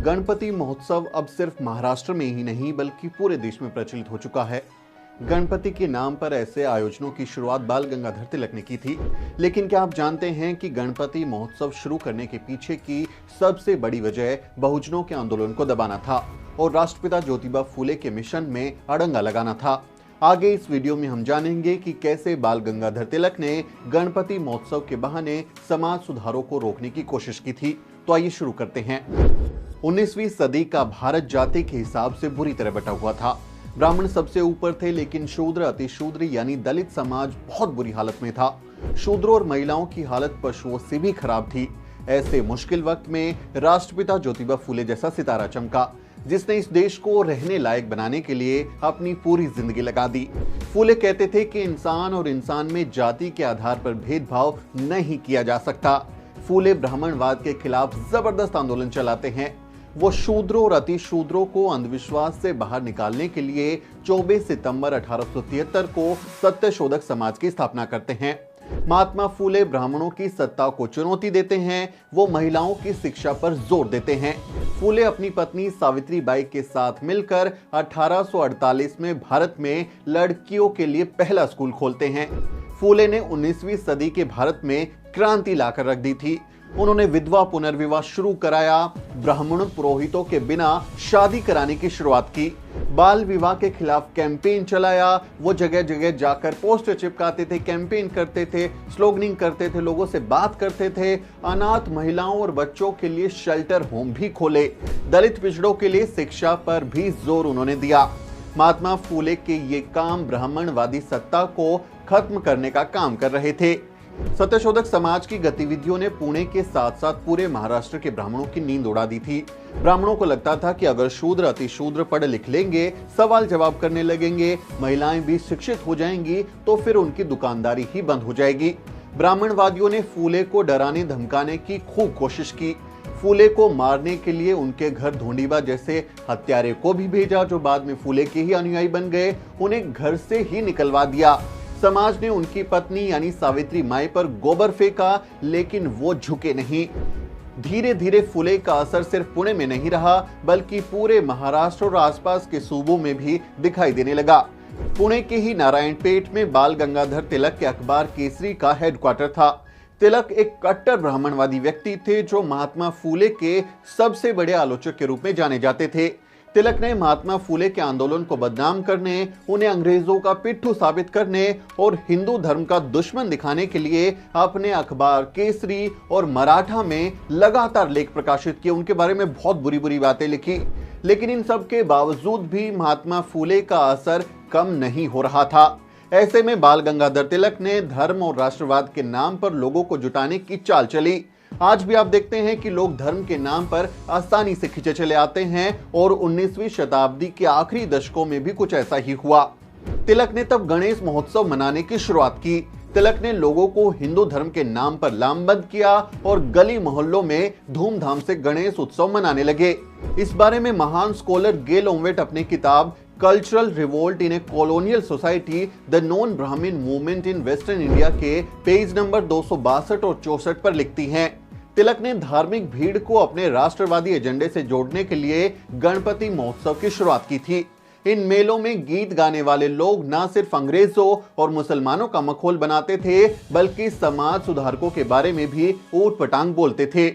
गणपति महोत्सव अब सिर्फ महाराष्ट्र में ही नहीं बल्कि पूरे देश में प्रचलित हो चुका है। गणपति के नाम पर ऐसे आयोजनों की शुरुआत बाल गंगाधर तिलक ने की थी। लेकिन क्या आप जानते हैं कि गणपति महोत्सव शुरू करने के पीछे की सबसे बड़ी वजह बहुजनों के आंदोलन को दबाना था और राष्ट्रपिता ज्योतिबा फूले के मिशन में अड़ंगा लगाना था। आगे इस वीडियो में हम जानेंगे कि कैसे बाल गंगाधर तिलक ने गणपति महोत्सव के बहाने समाज सुधारों को रोकने की कोशिश की थी। तो आइए शुरू करते हैं। 19वीं सदी का भारत जाति के हिसाब से बुरी तरह बटा हुआ था। ब्राह्मण सबसे ऊपर थे, लेकिन शूद्र, अतिशूद्र यानी दलित समाज बहुत बुरी हालत में था। शूद्रों और महिलाओं की हालत पशुओं से भी खराब थी। ऐसे मुश्किल वक्त में राष्ट्रपिता ज्योतिबा फूले जैसा सितारा चमका, जिसने इस देश को रहने लायक बनाने के लिए अपनी पूरी जिंदगी लगा दी। फूले कहते थे कि इंसान और इंसान में जाति के आधार पर भेदभाव नहीं किया जा सकता। फूले ब्राह्मणवाद के खिलाफ जबरदस्त आंदोलन चलाते हैं। वो शूद्रों और अतिशूद्रों को अंधविश्वास से बाहर निकालने के लिए 24 सितंबर 1873 को सत्यशोधक समाज की स्थापना करते हैं। महात्मा फूले ब्राह्मणों की सत्ता को चुनौती देते हैं। वो महिलाओं की शिक्षा पर जोर देते हैं। फूले अपनी पत्नी सावित्री बाई के साथ मिलकर 1848 में भारत में लड़कियों के लिए पहला स्कूल खोलते हैं। फूले ने 19वीं सदी के भारत में क्रांति लाकर रख दी थी। उन्होंने विधवा पुनर्विवाह शुरू कराया, ब्राह्मण पुरोहितों के बिना शादी कराने की शुरुआत की, बाल विवाह के खिलाफ कैंपेन चलाया। वो जगह जगह जाकर पोस्टर चिपकाते थे, कैंपेन करते थे, स्लोगनिंग करते थे, लोगों से बात करते थे। अनाथ महिलाओं और बच्चों के लिए शेल्टर होम भी खोले। दलित पिछड़ों के लिए शिक्षा पर भी जोर उन्होंने दिया। महात्मा फूले के ये काम ब्राह्मणवादी सत्ता को खत्म करने का काम कर रहे थे। सत्यशोधक समाज की गतिविधियों ने पुणे के साथ साथ पूरे महाराष्ट्र के ब्राह्मणों की नींद उड़ा दी थी। ब्राह्मणों को लगता था कि अगर शूद्र अतिशूद्र पढ़ लिख लेंगे, सवाल जवाब करने लगेंगे, महिलाएं भी शिक्षित हो जाएंगी, तो फिर उनकी दुकानदारी ही बंद हो जाएगी। ब्राह्मणवादियों ने फूले को डराने धमकाने की खूब कोशिश की। फूले को मारने के लिए उनके घर धोंडीबा जैसे हत्यारे को भी भेजा, जो बाद में फूले के ही अनुयायी बन गए। उन्हें घर से ही निकलवा दिया। समाज ने उनकी पत्नी यानी सावित्री माई पर गोबर फेंका, लेकिन वो झुके नहीं। धीरे धीरे फूले का असर सिर्फ पुणे में नहीं रहा बल्कि पूरे महाराष्ट्र और आसपास के सूबों में भी दिखाई देने लगा। पुणे के ही नारायणपेट में बाल गंगाधर तिलक के अखबार केसरी का हेडक्वार्टर था। तिलक एक कट्टर ब्राह्मणवादी व्यक्ति थे जो महात्मा फूले के सबसे बड़े आलोचक के रूप में जाने जाते थे। तिलक ने महात्मा फूले के आंदोलन को बदनाम करने, उन्हें अंग्रेजों का पिट्ठू साबित करने और हिंदू धर्म का दुश्मन दिखाने के लिए अपने अखबार केसरी और मराठा में लगातार लेख प्रकाशित किए। उनके बारे में बहुत बुरी बुरी बातें लिखी। लेकिन इन सब के बावजूद भी महात्मा फूले का असर कम नहीं हो रहा था। ऐसे में बाल गंगाधर तिलक ने धर्म और राष्ट्रवाद के नाम पर लोगों को जुटाने की चाल चली। आज भी आप देखते हैं कि लोग धर्म के नाम पर आसानी से खींचे चले आते हैं और 19वीं शताब्दी के आखिरी दशकों में भी कुछ ऐसा ही हुआ। तिलक ने तब गणेश महोत्सव मनाने की शुरुआत की। तिलक ने लोगों को हिंदू धर्म के नाम पर लामबंद किया और गली मोहल्लों में धूमधाम से गणेश उत्सव मनाने लगे। इस बारे में महान स्कॉलर गेल ओमवेट अपनी किताब cultural revolt in A colonial society the non ब्राह्मण मूवमेंट इन वेस्टर्न इंडिया के पेज नंबर 262 और 64 पर लिखती हैं। तिलक ने धार्मिक भीड़ को अपने राष्ट्रवादी एजेंडे से जोड़ने के लिए गणपति महोत्सव की शुरुआत की थी। इन मेलों में गीत गाने वाले लोग न सिर्फ अंग्रेजों और मुसलमानों का मखौल बनाते थे बल्कि समाज सुधारकों के बारे में भी ऊट पटांग बोलते थे।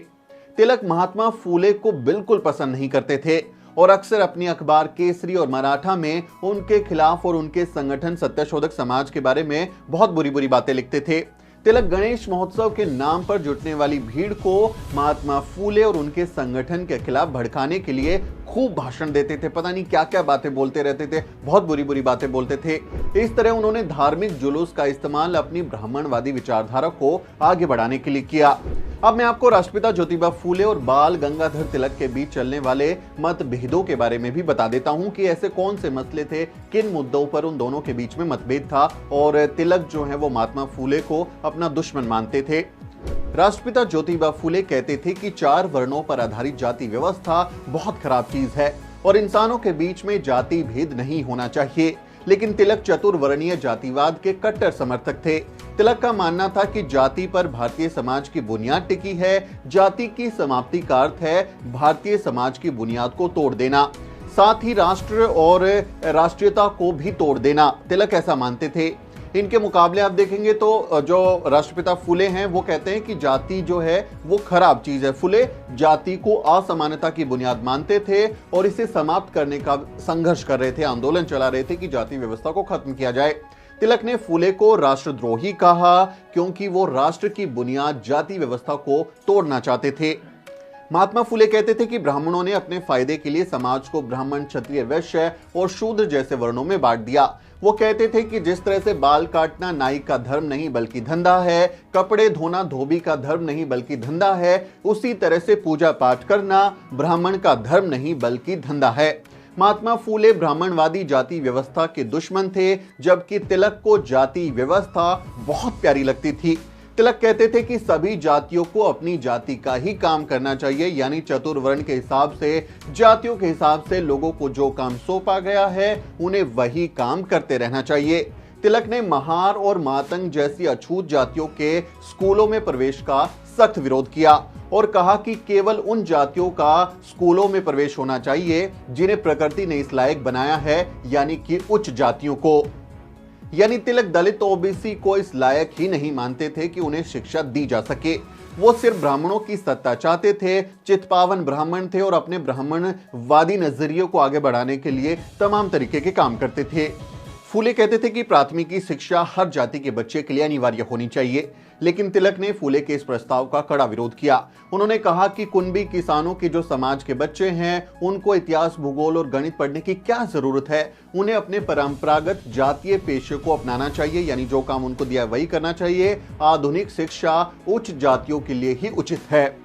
तिलक महात्मा फूले को बिल्कुल पसंद नहीं करते थे और अक्सर अपनी अखबार केसरी और मराठा में उनके खिलाफ और उनके संगठन सत्यशोधक समाज के बारे में बहुत बुरी बुरी बातें लिखते थे। तिलक गणेश महोत्सव के नाम पर जुटने वाली भीड़ को महात्मा फूले और उनके संगठन के खिलाफ भड़काने के लिए खूब भाषण देते थे। पता नहीं क्या क्या बातें बोलते रहते थे, बहुत बुरी बुरी बातें बोलते थे। इस तरह उन्होंने धार्मिक जुलूस का इस्तेमाल अपनी ब्राह्मणवादी विचारधारा को आगे बढ़ाने के लिए किया। अब मैं आपको राष्ट्रपिता ज्योतिबा फूले और बाल गंगाधर तिलक के बीच चलने वाले मतभेदों के बारे में भी बता देता हूं कि ऐसे कौन से मसले थे, किन मुद्दों पर उन दोनों के बीच में मतभेद था और तिलक जो है वो महात्मा फूले को अपना दुश्मन मानते थे। राष्ट्रपिता ज्योतिबा फूले कहते थे कि 4 वर्णों पर आधारित जाति व्यवस्था बहुत खराब चीज है और इंसानों के बीच में जाति भेद नहीं होना चाहिए। लेकिन तिलक चतुर्वर्णीय जातिवाद के कट्टर समर्थक थे। तिलक का मानना था कि जाति पर भारतीय समाज की बुनियाद टिकी है, जाति की समाप्ति का अर्थ है भारतीय समाज की बुनियाद को तोड़ देना, साथ ही राष्ट्र और राष्ट्रीयता को भी तोड़ देना। तिलक ऐसा मानते थे। इनके मुकाबले आप देखेंगे तो जो राष्ट्रपिता फुले हैं वो कहते हैं कि जाति जो है वो खराब चीज है। फुले जाति को असमानता की बुनियाद मानते थे और इसे समाप्त करने का संघर्ष कर रहे थे, आंदोलन चला रहे थे कि जाति व्यवस्था को खत्म किया जाए। तिलक ने फुले को राष्ट्रद्रोही कहा क्योंकि वो राष्ट्र की बुनियाद जाति व्यवस्था को तोड़ना चाहते थे। महात्मा फुले कहते थे कि ब्राह्मणों ने अपने फायदे के लिए समाज को ब्राह्मण, क्षत्रिय, वैश्य और शूद्र जैसे वर्णों में बांट दिया। वो कहते थे कि जिस तरह से बाल काटना नाई का धर्म नहीं बल्कि धंधा है, कपड़े धोना धोबी का धर्म नहीं बल्कि धंधा है, उसी तरह से पूजा पाठ करना ब्राह्मण का धर्म नहीं बल्कि धंधा है। महात्मा फुले ब्राह्मणवादी जाति व्यवस्था के दुश्मन थे, जबकि तिलक को जाति व्यवस्था बहुत प्यारी लगती थी। तिलक कहते थे कि सभी जातियों को अपनी जाति का ही काम करना चाहिए, यानी चतुर्वर्ण के हिसाब से, जातियों के हिसाब से लोगों को जो काम सौंपा गया है उन्हें वही काम करते रहना चाहिए। तिलक ने महार और मातंग जैसी अछूत जातियों के स्कूलों में प्रवेश का सख्त विरोध किया और कहा कि केवल उन जातियों का स्कूलों में प्रवेश होना चाहिए जिन्हें प्रकृति ने इस लायक बनाया है, यानी कि उच्च जातियों को। यानी तिलक दलित ओबीसी को इस लायक ही नहीं मानते थे कि उन्हें शिक्षा दी जा सके। वो सिर्फ ब्राह्मणों की सत्ता चाहते थे, चित्पावन ब्राह्मण थे और अपने ब्राह्मणवादी नजरियों को आगे बढ़ाने के लिए तमाम तरीके के काम करते थे। फुले कहते थे कि प्राथमिकी शिक्षा हर जाति के बच्चे के लिए अनिवार्य होनी चाहिए, लेकिन तिलक ने फुले के इस प्रस्ताव का कड़ा विरोध किया। उन्होंने कहा कि कुंभी किसानों के जो समाज के बच्चे हैं उनको इतिहास, भूगोल और गणित पढ़ने की क्या जरूरत है। उन्हें अपने परंपरागत जातीय पेशे को अपनाना चाहिए, यानी जो काम उनको दिया वही करना चाहिए। आधुनिक शिक्षा उच्च जातियों के लिए ही उचित है।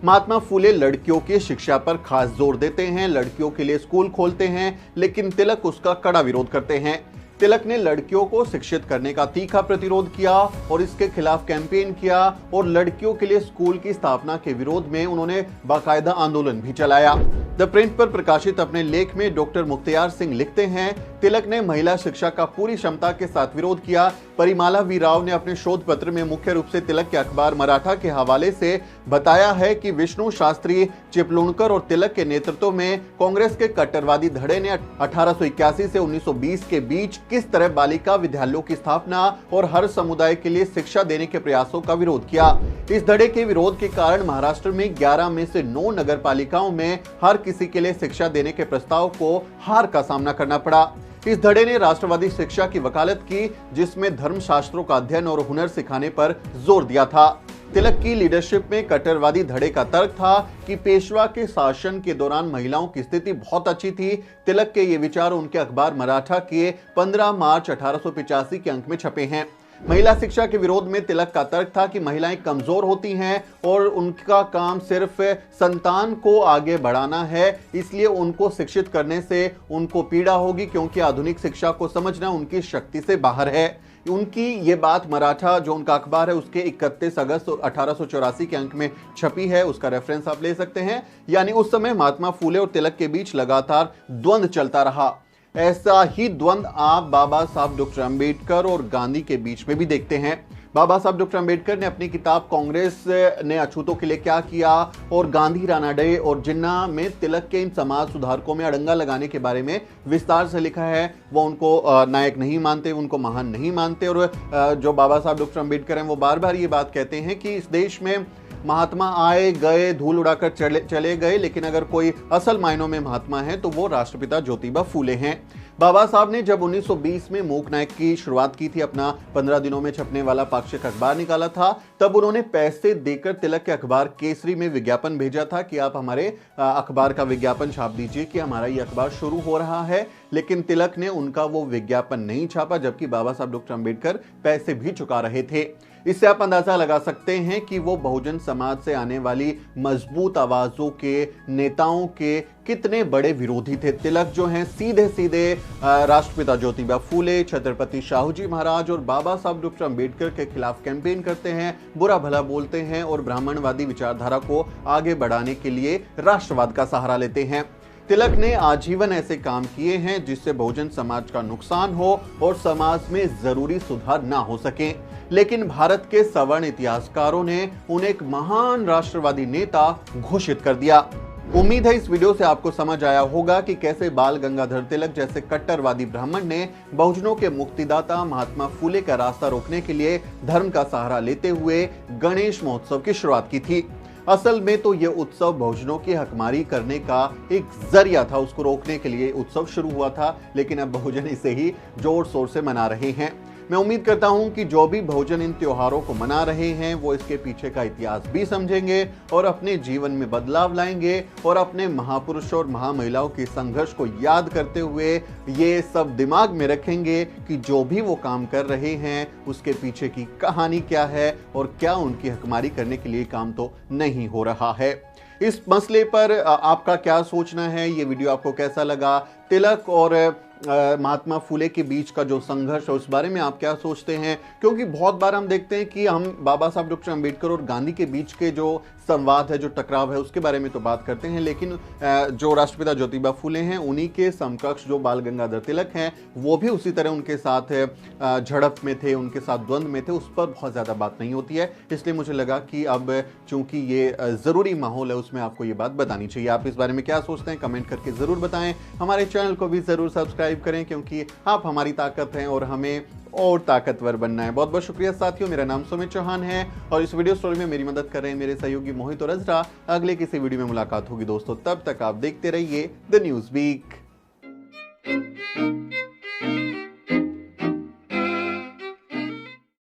महात्मा फुले लड़कियों की शिक्षा पर खास जोर देते हैं, लड़कियों के लिए स्कूल खोलते हैं, लेकिन तिलक उसका कड़ा विरोध करते हैं। तिलक ने लड़कियों को शिक्षित करने का तीखा प्रतिरोध किया और इसके खिलाफ कैंपेन किया और लड़कियों के लिए स्कूल की स्थापना के विरोध में उन्होंने बाकायदा आंदोलन भी चलाया। द प्रिंट पर प्रकाशित अपने लेख में डॉक्टर मुख्तियार सिंह लिखते हैं, तिलक ने महिला शिक्षा का पूरी क्षमता के साथ विरोध किया। परिमाला वी राव ने अपने शोध पत्र में मुख्य रूप से तिलक के अखबार मराठा के हवाले से बताया है कि विष्णु शास्त्री, चिपलूणकर और तिलक के नेतृत्व में कांग्रेस के कट्टरवादी धड़े ने 1881 से 1920 के बीच किस तरह बालिका विद्यालयों की स्थापना और हर समुदाय के लिए शिक्षा देने के प्रयासों का विरोध किया। इस धड़े के विरोध के कारण महाराष्ट्र में 11 में से 9 नगर पालिकाओं में हर किसी के लिए शिक्षा देने के प्रस्ताव को हार का सामना करना पड़ा। इस धड़े ने राष्ट्रवादी शिक्षा की वकालत की, जिसमें धर्मशास्त्रों का अध्ययन और हुनर सिखाने पर जोर दिया था। तिलक की लीडरशिप में कट्टरवादी धड़े का तर्क था कि पेशवा के शासन के दौरान महिलाओं की स्थिति बहुत अच्छी थी। तिलक के ये विचार उनके अखबार मराठा के 15 मार्च 1885 के अंक में छपे हैं। महिला शिक्षा के विरोध में तिलक का तर्क था कि महिलाएं कमजोर होती हैं और उनका काम सिर्फ संतान को आगे बढ़ाना है, इसलिए उनको शिक्षित करने से उनको पीड़ा होगी, क्योंकि आधुनिक शिक्षा को समझना उनकी शक्ति से बाहर है। उनकी ये बात मराठा जो उनका अखबार है उसके 31 अगस्त 1884 के अंक में छपी है, उसका रेफरेंस आप ले सकते हैं। यानी उस समय महात्मा फुले और तिलक के बीच लगातार द्वंद्व चलता रहा। ऐसा ही द्वंद्व आप बाबा साहब डॉक्टर अंबेडकर और गांधी के बीच में भी देखते हैं। बाबा साहब डॉक्टर अंबेडकर ने अपनी किताब कांग्रेस ने अछूतों के लिए क्या किया और गांधी, रानाडे और जिन्ना में तिलक के इन समाज सुधारकों में अड़ंगा लगाने के बारे में विस्तार से लिखा है। वो उनको नायक नहीं मानते, उनको महान नहीं मानते और जो बाबा साहब डॉक्टर अंबेडकर हैं वो बार बार ये बात कहते हैं कि इस देश में महात्मा आए गए, धूल उड़ाकर चले गए, लेकिन अगर कोई असल मायनों में महात्मा है तो वो राष्ट्रपिता ज्योतिबा फूले हैं। बाबा साहब ने जब 1920 में मूक नायक की शुरुआत की थी, अपना 15 दिनों में छपने वाला पाक्षिक अखबार निकाला था, तब उन्होंने पैसे देकर तिलक के अखबार केसरी में विज्ञापन भेजा था कि आप हमारे अखबार का विज्ञापन छाप दीजिए कि हमारा ये अखबार शुरू हो रहा है। लेकिन तिलक ने उनका वो विज्ञापन नहीं छापा, जबकि बाबा साहब डॉक्टर अंबेडकर पैसे भी चुका रहे थे। इससे आप अंदाजा लगा सकते हैं कि वो बहुजन समाज से आने वाली मजबूत आवाजों के नेताओं के कितने बड़े विरोधी थे। तिलक जो हैं सीधे सीधे राष्ट्रपिता ज्योतिबा फूले, छत्रपति शाहूजी महाराज और बाबा साहब डॉक्टर अंबेडकर के खिलाफ कैंपेन करते हैं, बुरा भला बोलते हैं और ब्राह्मणवादी विचारधारा को आगे बढ़ाने के लिए राष्ट्रवाद का सहारा लेते हैं। तिलक ने आजीवन ऐसे काम किए हैं जिससे बहुजन समाज का नुकसान हो और समाज में जरूरी सुधार ना हो सके, लेकिन भारत के सवर्ण इतिहासकारों ने उन्हें एक महान राष्ट्रवादी नेता घोषित कर दिया। उम्मीद है इस वीडियो से आपको समझ आया होगा कि कैसे बाल गंगाधर तिलक जैसे कट्टरवादी ब्राह्मण ने बहुजनों के मुक्तिदाता महात्मा फूले का रास्ता रोकने के लिए धर्म का सहारा लेते हुए गणेश महोत्सव की शुरुआत की थी। असल में तो यह उत्सव बहुजनों की हकमारी करने का एक जरिया था, उसको रोकने के लिए उत्सव शुरू हुआ था, लेकिन अब बहुजन इसे ही जोर शोर से मना रहे हैं। मैं उम्मीद करता हूं कि जो भी बहुजन इन त्योहारों को मना रहे हैं वो इसके पीछे का इतिहास भी समझेंगे और अपने जीवन में बदलाव लाएंगे और अपने महापुरुषों और महामहिलाओं के संघर्ष को याद करते हुए ये सब दिमाग में रखेंगे कि जो भी वो काम कर रहे हैं उसके पीछे की कहानी क्या है और क्या उनकी हकमारी करने के लिए काम तो नहीं हो रहा है। इस मसले पर आपका क्या सोचना है, ये वीडियो आपको कैसा लगा? तिलक और महात्मा फूले के बीच का जो संघर्ष है उस बारे में आप क्या सोचते हैं? क्योंकि बहुत बार हम देखते हैं कि हम बाबा साहब डॉक्टर अंबेडकर और गांधी के बीच के जो संवाद है, जो टकराव है, उसके बारे में तो बात करते हैं, लेकिन जो राष्ट्रपिता ज्योतिबा फूले हैं उन्हीं के समकक्ष जो बाल गंगाधर तिलक हैं वो भी उसी तरह उनके साथ झड़प में थे, उनके साथ द्वंद्व में थे, उस पर बहुत ज़्यादा बात नहीं होती है। इसलिए मुझे लगा कि अब चूंकि ये ज़रूरी माहौल है उसमें आपको ये बात बतानी चाहिए। आप इस बारे में क्या सोचते हैं कमेंट करके ज़रूर बताएं। हमारे चैनल को भी ज़रूर सब्सक्राइब करें क्योंकि आप हमारी ताकत हैं और हमें और ताकतवर बनना है। बहुत बहुत शुक्रिया साथियों। मेरा नाम सुमित चौहान है और इस वीडियो स्टोरी में मेरी मदद कर रहे हैं मेरे सहयोगी मोहित और अजरा। अगले किसी वीडियो में मुलाकात होगी दोस्तों, तब तक आप देखते रहिए द न्यूज़ वीक।